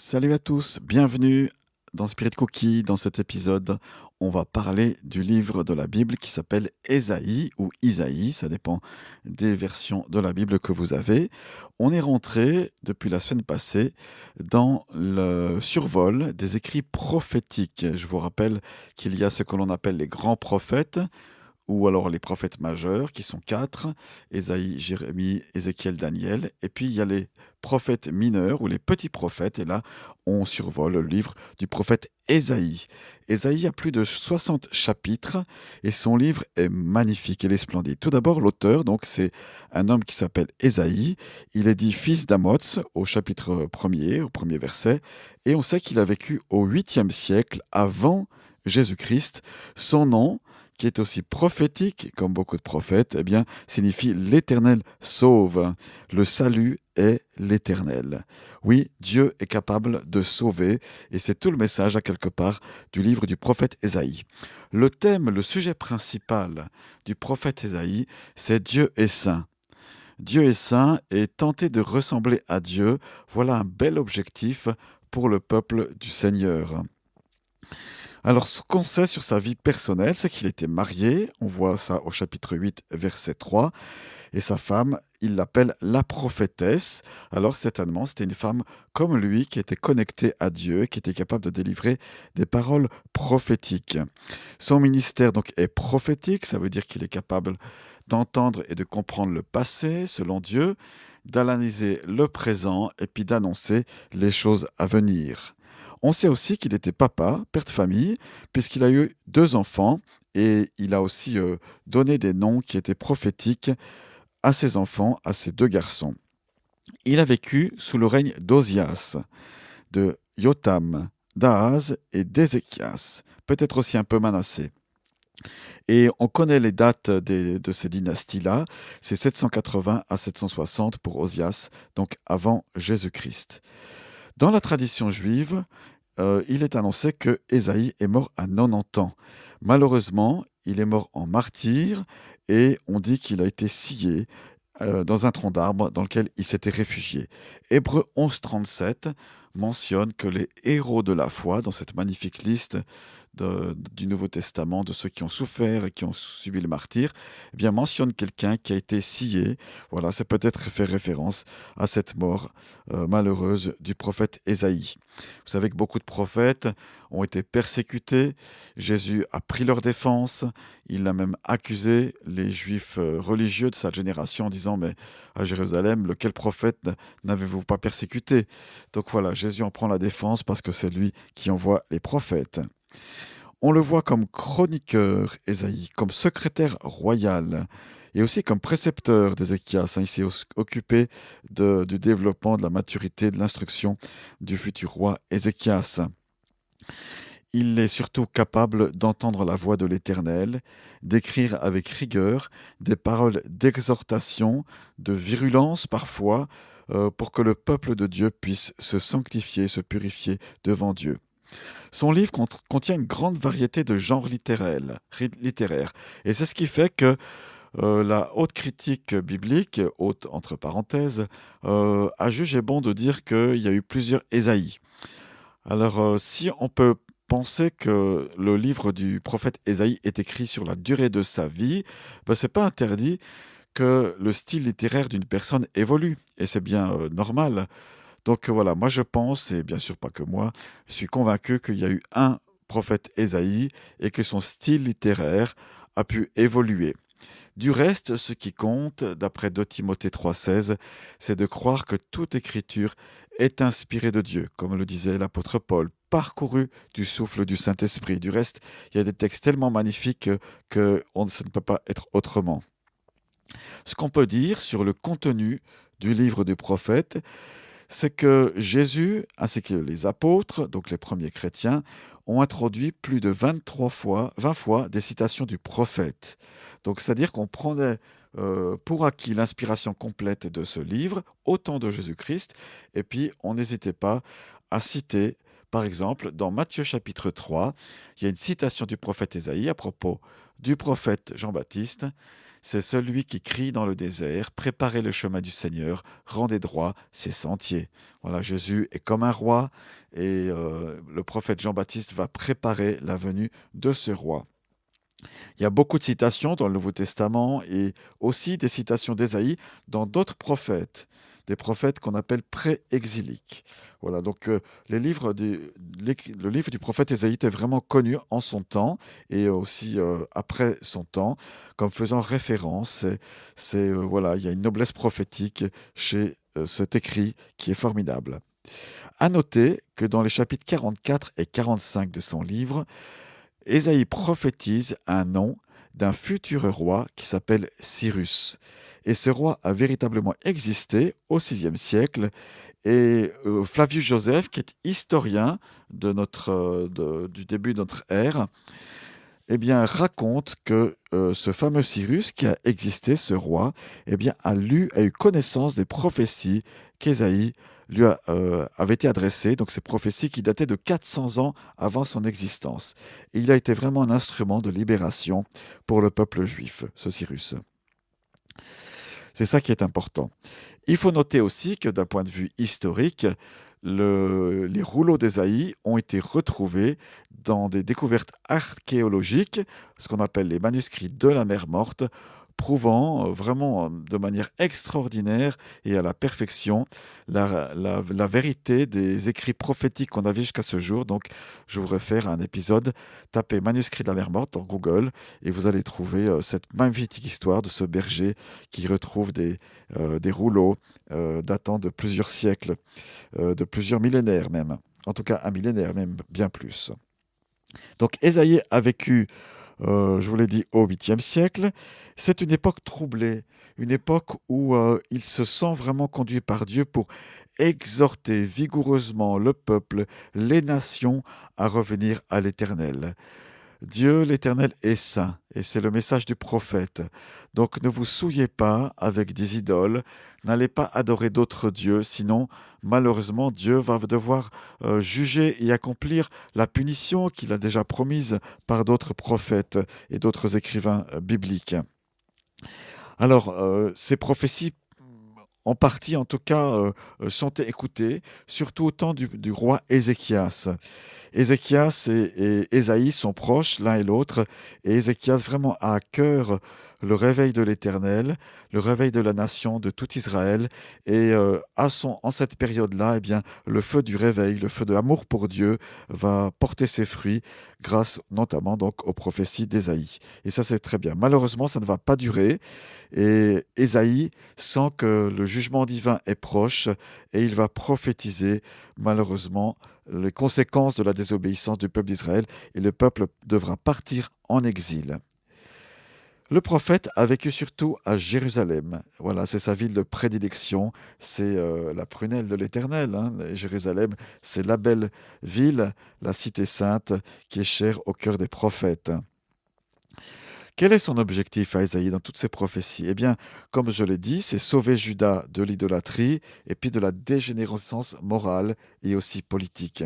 Salut à tous, bienvenue dans Spirit Cookie. Dans cet épisode, on va parler du livre de la Bible qui s'appelle Ésaïe ou Isaïe, ça dépend des versions de la Bible que vous avez. On est rentré depuis la semaine passée dans le survol des écrits prophétiques. Je vous rappelle qu'il y a ce que l'on appelle les grands prophètes, ou alors les prophètes majeurs, qui sont quatre, Ésaïe, Jérémie, Ézéchiel, Daniel. Et puis il y a les prophètes mineurs, ou les petits prophètes, et là on survole le livre du prophète Ésaïe. Ésaïe a plus de 60 chapitres, et son livre est magnifique, il est splendide. Tout d'abord, l'auteur, donc c'est un homme qui s'appelle Ésaïe, il est dit fils d'Amoz au chapitre 1er, au premier verset, et on sait qu'il a vécu au 8e siècle avant Jésus-Christ. Son nom, qui est aussi prophétique, comme beaucoup de prophètes, eh bien, signifie l'Éternel sauve. Le salut est l'Éternel. Oui, Dieu est capable de sauver, et c'est tout le message, à quelque part, du livre du prophète Ésaïe. Le thème, le sujet principal du prophète Ésaïe, c'est Dieu est saint. Dieu est saint et tenter de ressembler à Dieu, voilà un bel objectif pour le peuple du Seigneur. Alors, ce qu'on sait sur sa vie personnelle, c'est qu'il était marié, on voit ça au chapitre 8, verset 3, et sa femme, il l'appelle la prophétesse. Alors, certainement, c'était une femme comme lui qui était connectée à Dieu, qui était capable de délivrer des paroles prophétiques. Son ministère, donc, est prophétique, ça veut dire qu'il est capable d'entendre et de comprendre le passé, selon Dieu, d'analyser le présent et puis d'annoncer les choses à venir. On sait aussi qu'il était papa, père de famille, puisqu'il a eu 2 enfants et il a aussi donné des noms qui étaient prophétiques à ses enfants, à ses 2 garçons. Il a vécu sous le règne d'Ozias, de Jotham, d'Ahaz et d'Ézéchias, peut-être aussi un peu Manassé. Et on connaît les dates de ces dynasties-là, c'est 780 à 760 pour Ozias, donc avant Jésus-Christ. Dans la tradition juive, il est annoncé que Ésaïe est mort à 90 ans. Malheureusement, il est mort en martyr et on dit qu'il a été scié dans un tronc d'arbre dans lequel il s'était réfugié. Hébreux 11.37 mentionne que les héros de la foi, dans cette magnifique liste du Nouveau Testament, de ceux qui ont souffert et qui ont subi le martyr, eh bien mentionne quelqu'un qui a été scié. Voilà, c'est peut-être fait référence à cette mort malheureuse du prophète Ésaïe. Vous savez que beaucoup de prophètes ont été persécutés. Jésus a pris leur défense. Il a même accusé les juifs religieux de sa génération en disant « Mais à Jérusalem, lequel prophète n'avez-vous pas persécuté ?» Donc voilà, Jésus en prend la défense parce que c'est lui qui envoie les prophètes. On le voit comme chroniqueur, Ésaïe, comme secrétaire royal et aussi comme précepteur d'Ézéchias. Il s'est occupé du développement, de la maturité, de l'instruction du futur roi Ézéchias. Il est surtout capable d'entendre la voix de l'Éternel, d'écrire avec rigueur des paroles d'exhortation, de virulence parfois, pour que le peuple de Dieu puisse se sanctifier, se purifier devant Dieu. Son livre contient une grande variété de genres littéraires. Et c'est ce qui fait que la haute critique biblique, haute entre parenthèses, a jugé bon de dire qu'il y a eu plusieurs Ésaïe. Alors, si on peut penser que le livre du prophète Ésaïe est écrit sur la durée de sa vie, ben, ce n'est pas interdit que le style littéraire d'une personne évolue. Et c'est bien normal. Donc voilà, moi je pense, et bien sûr pas que moi, je suis convaincu qu'il y a eu un prophète Ésaïe et que son style littéraire a pu évoluer. Du reste, ce qui compte, d'après 2 Timothée 3,16, c'est de croire que toute écriture est inspirée de Dieu, comme le disait l'apôtre Paul, parcouru du souffle du Saint-Esprit. Du reste, il y a des textes tellement magnifiques que ça ne peut pas être autrement. Ce qu'on peut dire sur le contenu du livre du prophète, c'est que Jésus, ainsi que les apôtres, donc les premiers chrétiens, ont introduit plus de 20 fois des citations du prophète. Donc, c'est-à-dire qu'on prenait pour acquis l'inspiration complète de ce livre, au temps de Jésus-Christ, et puis on n'hésitait pas à citer, par exemple, dans Matthieu chapitre 3, il y a une citation du prophète Ésaïe à propos du prophète Jean-Baptiste. c'est celui qui crie dans le désert, préparez le chemin du Seigneur, rendez droit ses sentiers. Voilà, Jésus est comme un roi et le prophète Jean-Baptiste va préparer la venue de ce roi. Il y a beaucoup de citations dans le Nouveau Testament et aussi des citations d'Ésaïe dans d'autres prophètes, des prophètes qu'on appelle pré-exiliques. Voilà, donc le livre du prophète Ésaïe était vraiment connu en son temps et aussi après son temps, comme faisant référence. Voilà, il y a une noblesse prophétique chez cet écrit qui est formidable. À noter que dans les chapitres 44 et 45 de son livre, Ésaïe prophétise un nom d'un futur roi qui s'appelle Cyrus. Et ce roi a véritablement existé au VIe siècle. Et Flavius Joseph, qui est historien du début de notre ère, eh bien, raconte que ce fameux Cyrus qui a existé, ce roi, eh bien, a eu connaissance des prophéties qu'Ésaïe avait été adressées, donc ces prophéties qui dataient de 400 ans avant son existence. Et il a été vraiment un instrument de libération pour le peuple juif, ce Cyrus. C'est ça qui est important. Il faut noter aussi que d'un point de vue historique, les rouleaux d'Ésaïe ont été retrouvés dans des découvertes archéologiques, ce qu'on appelle les manuscrits de la mer Morte, prouvant vraiment de manière extraordinaire et à la perfection la vérité des écrits prophétiques qu'on avait jusqu'à ce jour. Donc, je vous réfère à un épisode, tapez manuscrit de la mer Morte dans Google et vous allez trouver cette magnifique histoire de ce berger qui retrouve des rouleaux datant de plusieurs siècles, de plusieurs millénaires même. En tout cas, un millénaire, même bien plus. Donc, Ésaïe a vécu, je vous l'ai dit, au 8e siècle. C'est une époque troublée, une époque où il se sent vraiment conduit par Dieu pour exhorter vigoureusement le peuple, les nations, à revenir à l'Éternel. Dieu l'Éternel est saint, et c'est le message du prophète. Donc ne vous souillez pas avec des idoles, n'allez pas adorer d'autres dieux, sinon malheureusement Dieu va devoir juger et accomplir la punition qu'il a déjà promise par d'autres prophètes et d'autres écrivains bibliques. Alors, ces prophéties en partie en tout cas, sont écoutées, surtout au temps du roi Ézéchias. Ézéchias et Ésaïe sont proches l'un et l'autre, et Ézéchias vraiment a à cœur le réveil de l'Éternel, le réveil de la nation, de tout Israël, et en cette période-là, eh bien, le feu du réveil, le feu de l'amour pour Dieu va porter ses fruits grâce notamment donc aux prophéties d'Ésaïe. Et ça, c'est très bien. Malheureusement, ça ne va pas durer, et Ésaïe sent que le jugement divin est proche, et il va prophétiser malheureusement les conséquences de la désobéissance du peuple d'Israël, et le peuple devra partir en exil. Le prophète a vécu surtout à Jérusalem. Voilà, c'est sa ville de prédilection, c'est la prunelle de l'Éternel. Jérusalem, c'est la belle ville, la cité sainte, qui est chère au cœur des prophètes. Quel est son objectif à Ésaïe dans toutes ces prophéties? Eh bien, comme je l'ai dit, c'est sauver Juda de l'idolâtrie et puis de la dégénérescence morale et aussi politique.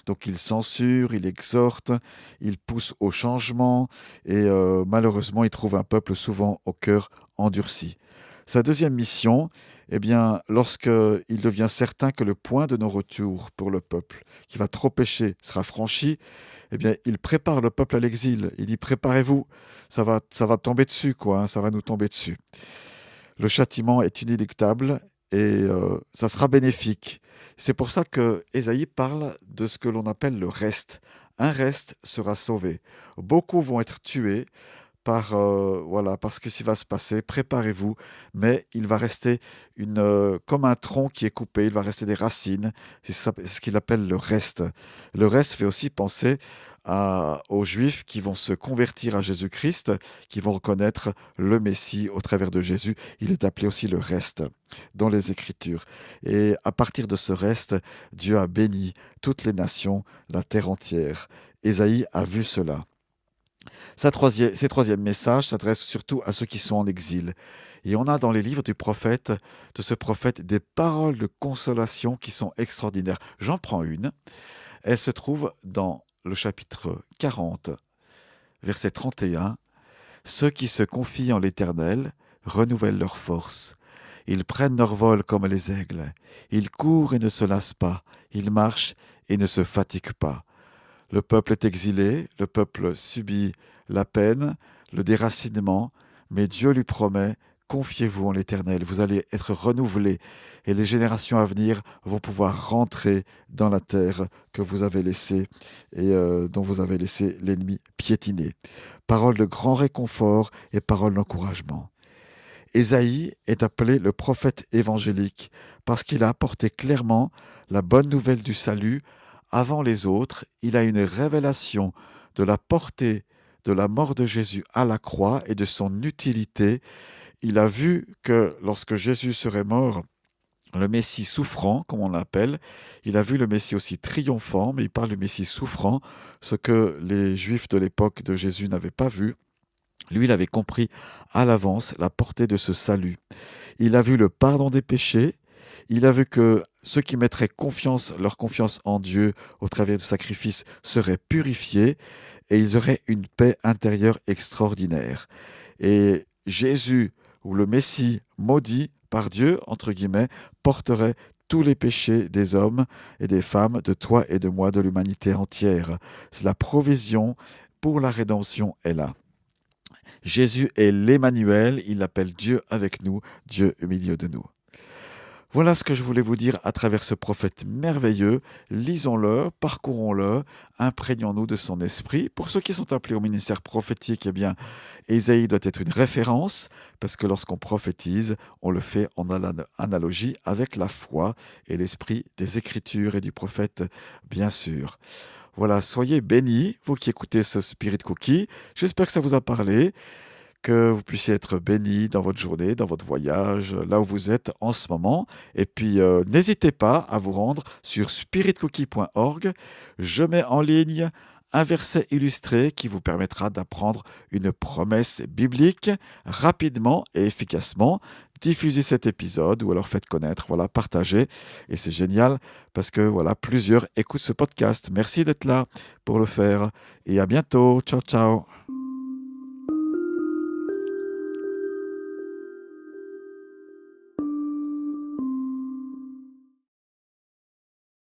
Donc il censure, il exhorte, il pousse au changement et malheureusement il trouve un peuple souvent au cœur endurci. Sa deuxième mission, eh bien, lorsqu'il devient certain que le point de non-retour pour le peuple qui va trop pécher sera franchi, eh bien, il prépare le peuple à l'exil. Il dit préparez-vous, ça va tomber dessus, quoi, ça va nous tomber dessus. Le châtiment est inéluctable et ça sera bénéfique. C'est pour ça que Ésaïe parle de ce que l'on appelle le reste. Un reste sera sauvé. Beaucoup vont être tués parce que ce qui va se passer, préparez-vous, mais il va rester comme un tronc qui est coupé, il va rester des racines, c'est ce qu'il appelle le reste. Le reste fait aussi penser aux Juifs qui vont se convertir à Jésus-Christ, qui vont reconnaître le Messie au travers de Jésus. Il est appelé aussi le reste dans les Écritures. Et à partir de ce reste, Dieu a béni toutes les nations, la terre entière. Ésaïe a vu cela. Ces troisième messages s'adressent surtout à ceux qui sont en exil. Et on a dans les livres de ce prophète, des paroles de consolation qui sont extraordinaires. J'en prends une. Elle se trouve dans le chapitre 40, verset 31. Ceux qui se confient en l'Éternel renouvellent leur force. Ils prennent leur vol comme les aigles. Ils courent et ne se lassent pas. Ils marchent et ne se fatiguent pas. Le peuple est exilé, le peuple subit la peine, le déracinement, mais Dieu lui promet: confiez-vous en l'Éternel, vous allez être renouvelés et les générations à venir vont pouvoir rentrer dans la terre que vous avez laissée et dont vous avez laissé l'ennemi piétiner. Parole de grand réconfort et parole d'encouragement. Ésaïe est appelé le prophète évangélique parce qu'il a apporté clairement la bonne nouvelle du salut avant les autres. Il a une révélation de la portée de la mort de Jésus à la croix et de son utilité. Il a vu que lorsque Jésus serait mort, le Messie souffrant, comme on l'appelle, il a vu le Messie aussi triomphant, mais il parle du Messie souffrant, ce que les Juifs de l'époque de Jésus n'avaient pas vu. Lui, il avait compris à l'avance la portée de ce salut. Il a vu le pardon des péchés. Il a vu que ceux qui mettraient leur confiance en Dieu au travers du sacrifice seraient purifiés et ils auraient une paix intérieure extraordinaire. Et Jésus, ou le Messie maudit par Dieu, entre guillemets, porterait tous les péchés des hommes et des femmes, de toi et de moi, de l'humanité entière. La provision pour la rédemption est là. Jésus est l'Emmanuel, il appelle Dieu avec nous, Dieu au milieu de nous. Voilà ce que je voulais vous dire à travers ce prophète merveilleux. Lisons-le, parcourons-le, imprégnons-nous de son esprit. Pour ceux qui sont appelés au ministère prophétique, eh bien, Ésaïe doit être une référence, parce que lorsqu'on prophétise, on le fait en analogie avec la foi et l'esprit des Écritures et du prophète, bien sûr. Voilà, soyez bénis, vous qui écoutez ce Spirit Cookie. J'espère que ça vous a parlé, que vous puissiez être bénis dans votre journée, dans votre voyage, là où vous êtes en ce moment. Et puis, n'hésitez pas à vous rendre sur spiritcookie.org. Je mets en ligne un verset illustré qui vous permettra d'apprendre une promesse biblique rapidement et efficacement. Diffusez cet épisode ou alors faites connaître, voilà, partagez. Et c'est génial parce que voilà, plusieurs écoutent ce podcast. Merci d'être là pour le faire et à bientôt. Ciao, ciao.